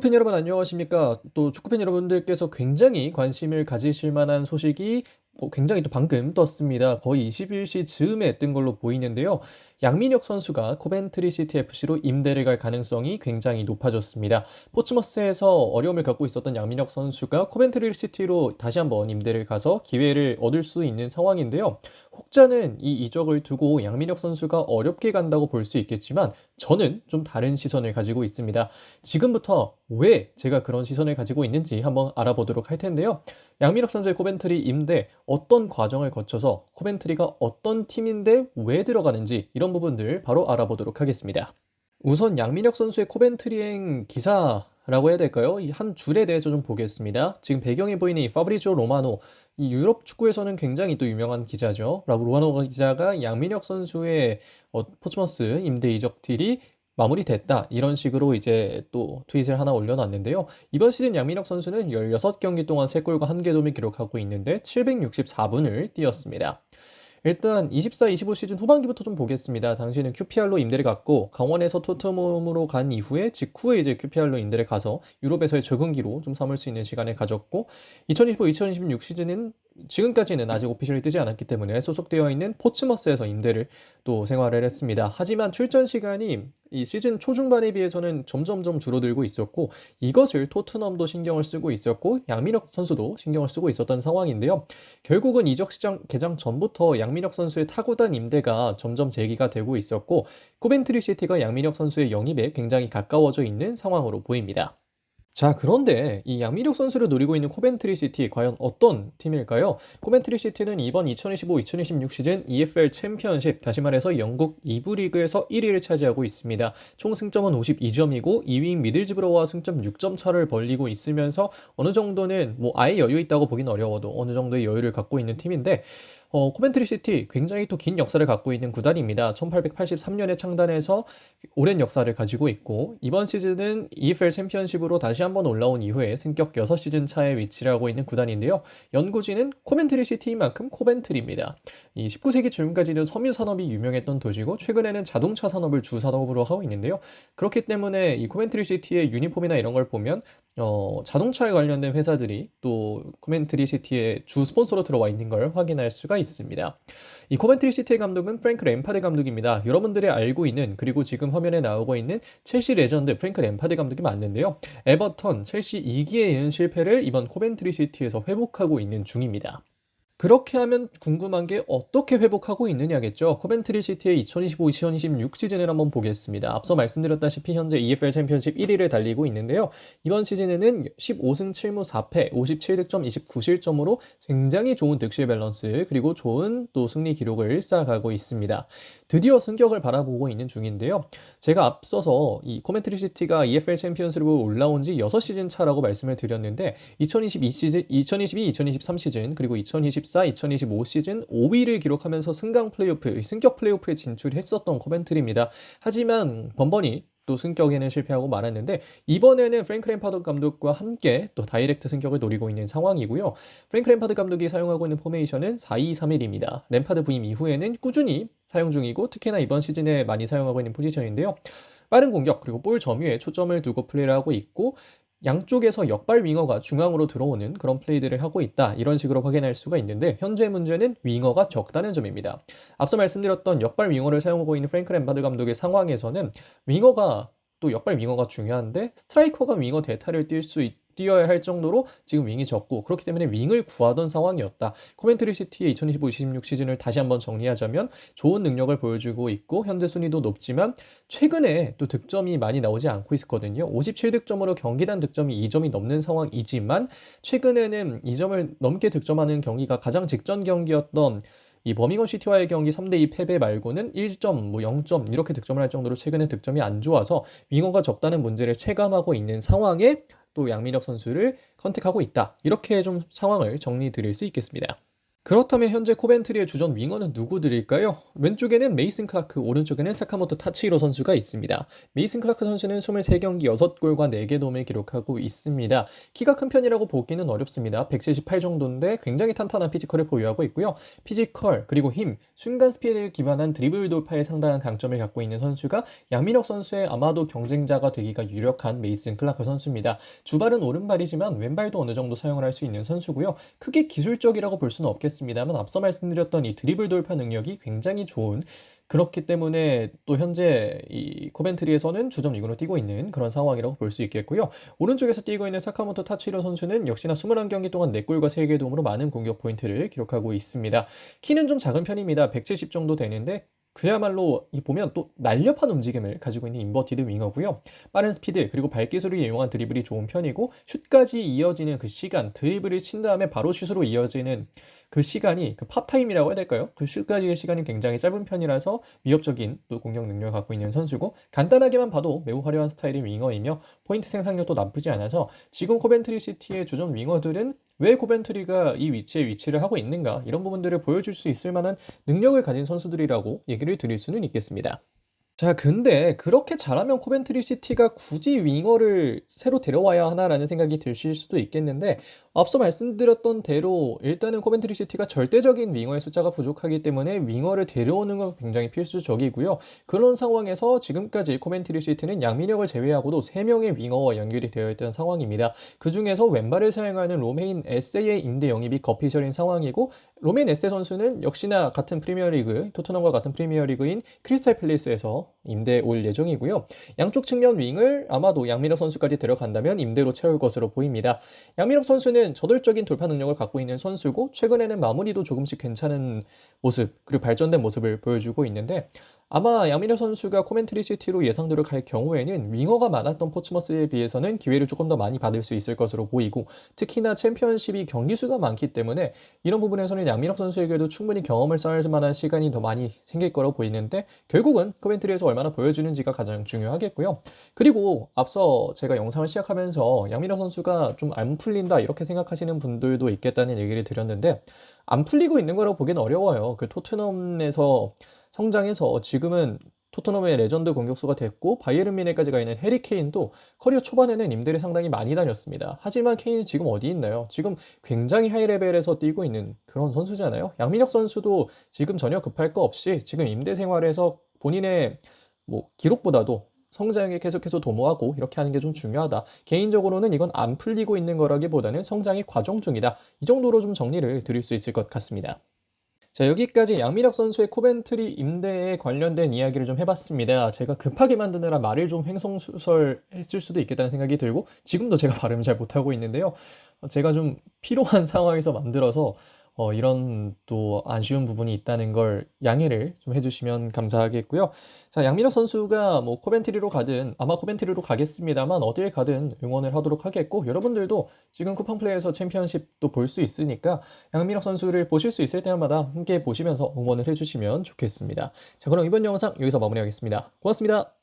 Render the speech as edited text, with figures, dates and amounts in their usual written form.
축구팬 여러분 안녕하십니까? 또 축구팬 여러분들께서 굉장히 관심을 가지실 만한 소식이 굉장히 또 방금 떴습니다. 거의 21시 즈음에 뜬 걸로 보이는데요. 양민혁 선수가 코벤트리 시티 FC로 임대를 갈 가능성이 굉장히 높아졌습니다. 포츠머스에서 어려움을 겪고 있었던 양민혁 선수가 코벤트리 시티로 다시 한번 임대를 가서 기회를 얻을 수 있는 상황인데요. 혹자는 이 이적을 두고 양민혁 선수가 어렵게 간다고 볼 수 있겠지만 저는 좀 다른 시선을 가지고 있습니다. 지금부터 왜 제가 그런 시선을 가지고 있는지 한번 알아보도록 할 텐데요. 양민혁 선수의 코벤트리 임대 어떤 과정을 거쳐서 코벤트리가 어떤 팀인데 왜 들어가는지 이런 부분들 바로 알아보도록 하겠습니다. 우선 양민혁 선수의 코벤트리행 기사라고 해야 될까요? 이 한 줄에 대해서 좀 보겠습니다. 지금 배경에 보이는 이 파브리지오 로마노, 이 유럽 축구에서는 굉장히 또 유명한 기자죠. 라고 로마노 기자가 양민혁 선수의 포츠머스 임대 이적 딜이 마무리됐다. 이런 식으로 이제 또 트윗을 하나 올려놨는데요. 이번 시즌 양민혁 선수는 16경기 동안 3골과 1개 도움을 기록하고 있는데 764분을 뛰었습니다. 일단 24-25 시즌 후반기부터 좀 보겠습니다. 당시에는 QPR로 임대를 갔고 강원에서 토트넘으로 간 이후에 직후에 이제 QPR로 임대를 가서 유럽에서의 적응기로 좀 삼을 수 있는 시간을 가졌고 2025-2026 시즌은 지금까지는 아직 오피셜이 뜨지 않았기 때문에 소속되어 있는 포츠머스에서 임대를 또 생활을 했습니다. 하지만 출전 시간이 이 시즌 초중반에 비해서는 점점점 줄어들고 있었고 이것을 토트넘도 신경을 쓰고 있었고 양민혁 선수도 신경을 쓰고 있었던 상황인데요. 결국은 이적 시장 개장 전부터 양민혁 선수의 타구단 임대가 점점 재개가 되고 있었고 코벤트리 시티가 양민혁 선수의 영입에 굉장히 가까워져 있는 상황으로 보입니다. 자, 그런데 이 양민혁 선수를 노리고 있는 코벤트리 시티 과연 어떤 팀일까요? 코벤트리 시티는 이번 2025-2026 시즌 EFL 챔피언십, 다시 말해서 영국 2부 리그에서 1위를 차지하고 있습니다. 총 승점은 52점이고 2위인 미들즈브로와 승점 6점 차를 벌리고 있으면서 어느 정도는 뭐 아예 여유 있다고 보긴 어려워도 어느 정도의 여유를 갖고 있는 팀인데 코벤트리 시티 굉장히 또 긴 역사를 갖고 있는 구단입니다. 1883년에 창단해서 오랜 역사를 가지고 있고 이번 시즌은 EFL 챔피언십으로 다시 한번 올라온 이후에 승격 6시즌 차에 위치를 하고 있는 구단인데요. 연고지는 코벤트리 시티인 만큼 코벤트리입니다. 이 19세기 중까지는 섬유 산업이 유명했던 도시고 최근에는 자동차 산업을 주 산업으로 하고 있는데요. 그렇기 때문에 이 코벤트리 시티의 유니폼이나 이런 걸 보면 자동차에 관련된 회사들이 또 코벤트리 시티의 주 스폰서로 들어와 있는 걸 확인할 수가 있습니다. 이 코벤트리 시티의 감독은 프랭크 램파드 감독입니다. 여러분들이 알고 있는 그리고 지금 화면에 나오고 있는 첼시 레전드 프랭크 램파드 감독이 맞는데요. 에버턴, 첼시 2기에 이은 실패를 이번 코벤트리 시티에서 회복하고 있는 중입니다. 그렇게 하면 궁금한 게 어떻게 회복하고 있느냐겠죠. 코벤트리 시티의 2025-2026 시즌을 한번 보겠습니다. 앞서 말씀드렸다시피 현재 EFL 챔피언십 1위를 달리고 있는데요. 이번 시즌에는 15승 7무 4패, 57득점 29실점으로 굉장히 좋은 득실 밸런스 그리고 좋은 또 승리 기록을 쌓아가고 있습니다. 드디어 승격을 바라보고 있는 중인데요. 제가 앞서서 이 코벤트리 시티가 EFL 챔피언스로 올라온 지 6시즌 차라고 말씀을 드렸는데 2022 시즌, 2023 시즌 그리고 2025 시즌 5위를 기록하면서 승강 플레이오프, 승격 플레이오프에 진출했었던 코벤트리입니다. 하지만 번번이 또 승격에는 실패하고 말았는데 이번에는 프랭크 램파드 감독과 함께 또 다이렉트 승격을 노리고 있는 상황이고요. 프랭크 램파드 감독이 사용하고 있는 포메이션은 4-2-3-1입니다. 램파드 부임 이후에는 꾸준히 사용 중이고 특히나 이번 시즌에 많이 사용하고 있는 포지션인데요. 빠른 공격 그리고 볼 점유에 초점을 두고 플레이를 하고 있고 양쪽에서 역발 윙어가 중앙으로 들어오는 그런 플레이들을 하고 있다. 이런 식으로 확인할 수가 있는데 현재 문제는 윙어가 적다는 점입니다. 앞서 말씀드렸던 역발 윙어를 사용하고 있는 프랭크 램파드 감독의 상황에서는 윙어가 또 역발 윙어가 중요한데 스트라이커가 윙어 대타를 뛰어야 할 정도로 지금 윙이 적고 그렇기 때문에 윙을 구하던 상황이었다. 코벤트리 시티의 2025-26 시즌을 다시 한번 정리하자면 좋은 능력을 보여주고 있고 현재 순위도 높지만 최근에 또 득점이 많이 나오지 않고 있었거든요. 57득점으로 경기당 득점이 2점이 넘는 상황이지만 최근에는 2점을 넘게 득점하는 경기가 가장 직전 경기였던 이 버밍엄 시티와의 경기 3대2 패배 말고는 1점, 뭐 0점 이렇게 득점을 할 정도로 최근에 득점이 안 좋아서 윙어가 적다는 문제를 체감하고 있는 상황에 또 양민혁 선수를 컨택하고 있다. 이렇게 좀 상황을 정리 드릴 수 있겠습니다. 그렇다면 현재 코벤트리의 주전 윙어는 누구들일까요? 왼쪽에는 메이슨 클라크, 오른쪽에는 사카모토 타치히로 선수가 있습니다. 메이슨 클라크 선수는 23경기 6골과 4개 도움을 기록하고 있습니다. 키가 큰 편이라고 보기는 어렵습니다. 178 정도인데 굉장히 탄탄한 피지컬을 보유하고 있고요. 피지컬, 그리고 힘, 순간 스피드를 기반한 드리블 돌파에 상당한 강점을 갖고 있는 선수가 양민혁 선수의 아마도 경쟁자가 되기가 유력한 메이슨 클라크 선수입니다. 주발은 오른발이지만 왼발도 어느 정도 사용을 할 수 있는 선수고요. 크게 기술적이라고 볼 수는 없겠습니다만 앞서 말씀드렸던 이 드리블 돌파 능력이 굉장히 좋은, 그렇기 때문에 또 현재 이 코벤트리에서는 주전 윙으로 뛰고 있는 그런 상황이라고 볼 수 있겠고요. 오른쪽에서 뛰고 있는 사카모토 타치히로 선수는 역시나 21경기 동안 4골과 3개 도움으로 많은 공격 포인트를 기록하고 있습니다. 키는 좀 작은 편입니다. 170 정도 되는데 그야말로 이 보면 또 날렵한 움직임을 가지고 있는 인버티드 윙어고요. 빠른 스피드 그리고 발기술을 이용한 드리블이 좋은 편이고 슛까지 이어지는 그 시간, 드리블을 친 다음에 바로 슛으로 이어지는 그 시간이 그 팝타임이라고 해야 될까요? 그 슛까지의 시간이 굉장히 짧은 편이라서 위협적인 또 공격 능력을 갖고 있는 선수고, 간단하게만 봐도 매우 화려한 스타일의 윙어이며 포인트 생산력도 나쁘지 않아서 지금 코벤트리 시티의 주전 윙어들은 왜 코벤트리가 이 위치에 위치를 하고 있는가, 이런 부분들을 보여줄 수 있을 만한 능력을 가진 선수들이라고 얘기를 드릴 수는 있겠습니다. 자, 근데 그렇게 잘하면 코벤트리 시티가 굳이 윙어를 새로 데려와야 하나라는 생각이 드실 수도 있겠는데, 앞서 말씀드렸던 대로 일단은 코벤트리 시티가 절대적인 윙어의 숫자가 부족하기 때문에 윙어를 데려오는 건 굉장히 필수적이고요. 그런 상황에서 지금까지 코벤트리 시티는 양민혁을 제외하고도 3명의 윙어와 연결이 되어 있던 상황입니다. 그 중에서 왼발을 사용하는 로메인 에세의 임대 영입이 거피셜인 상황이고, 로메인 에세 선수는 역시나 같은 프리미어리그, 토트넘과 같은 프리미어리그인 크리스탈 팰리스에서 임대 올 예정이고요. 양쪽 측면 윙을 아마도 양민혁 선수까지 데려간다면 임대로 채울 것으로 보입니다. 양민혁 선수는 저돌적인 돌파 능력을 갖고 있는 선수고, 최근에는 마무리도 조금씩 괜찮은 모습, 그리고 발전된 모습을 보여주고 있는데, 아마 양민혁 선수가 코멘트리 시티로 예상대로 갈 경우에는 윙어가 많았던 포츠머스에 비해서는 기회를 조금 더 많이 받을 수 있을 것으로 보이고, 특히나 챔피언십이 경기 수가 많기 때문에 이런 부분에서는 양민혁 선수에게도 충분히 경험을 쌓을 만한 시간이 더 많이 생길 거로 보이는데, 결국은 코멘트리에서 얼마나 보여주는지가 가장 중요하겠고요. 그리고 앞서 제가 영상을 시작하면서 양민혁 선수가 좀 안 풀린다 이렇게 생각하시는 분들도 있겠다는 얘기를 드렸는데, 안 풀리고 있는 거라고 보기는 어려워요. 그 토트넘에서 성장해서 지금은 토트넘의 레전드 공격수가 됐고, 바이에른 뮌헨까지 가 있는 해리 케인도 커리어 초반에는 임대를 상당히 많이 다녔습니다. 하지만 케인이 지금 어디 있나요? 지금 굉장히 하이 레벨에서 뛰고 있는 그런 선수잖아요. 양민혁 선수도 지금 전혀 급할 거 없이 지금 임대 생활에서 본인의 뭐 기록보다도 성장에 계속해서 도모하고 이렇게 하는 게 좀 중요하다. 개인적으로는 이건 안 풀리고 있는 거라기보다는 성장의 과정 중이다. 이 정도로 좀 정리를 드릴 수 있을 것 같습니다. 자, 여기까지 양민혁 선수의 코벤트리 임대에 관련된 이야기를 좀 해봤습니다. 제가 급하게 만드느라 말을 좀 횡성수설했을 수도 있겠다는 생각이 들고, 지금도 제가 발음을 잘 못하고 있는데요. 제가 좀 필요한 상황에서 만들어서 이런 또 아쉬운 부분이 있다는 걸 양해를 좀 해주시면 감사하겠고요. 자, 양민혁 선수가 뭐 코벤트리로 가든, 아마 코벤트리로 가겠습니다만 어딜 가든 응원을 하도록 하겠고, 여러분들도 지금 쿠팡 플레이에서 챔피언십도 볼 수 있으니까 양민혁 선수를 보실 수 있을 때마다 함께 보시면서 응원을 해주시면 좋겠습니다. 자, 그럼 이번 영상 여기서 마무리하겠습니다. 고맙습니다.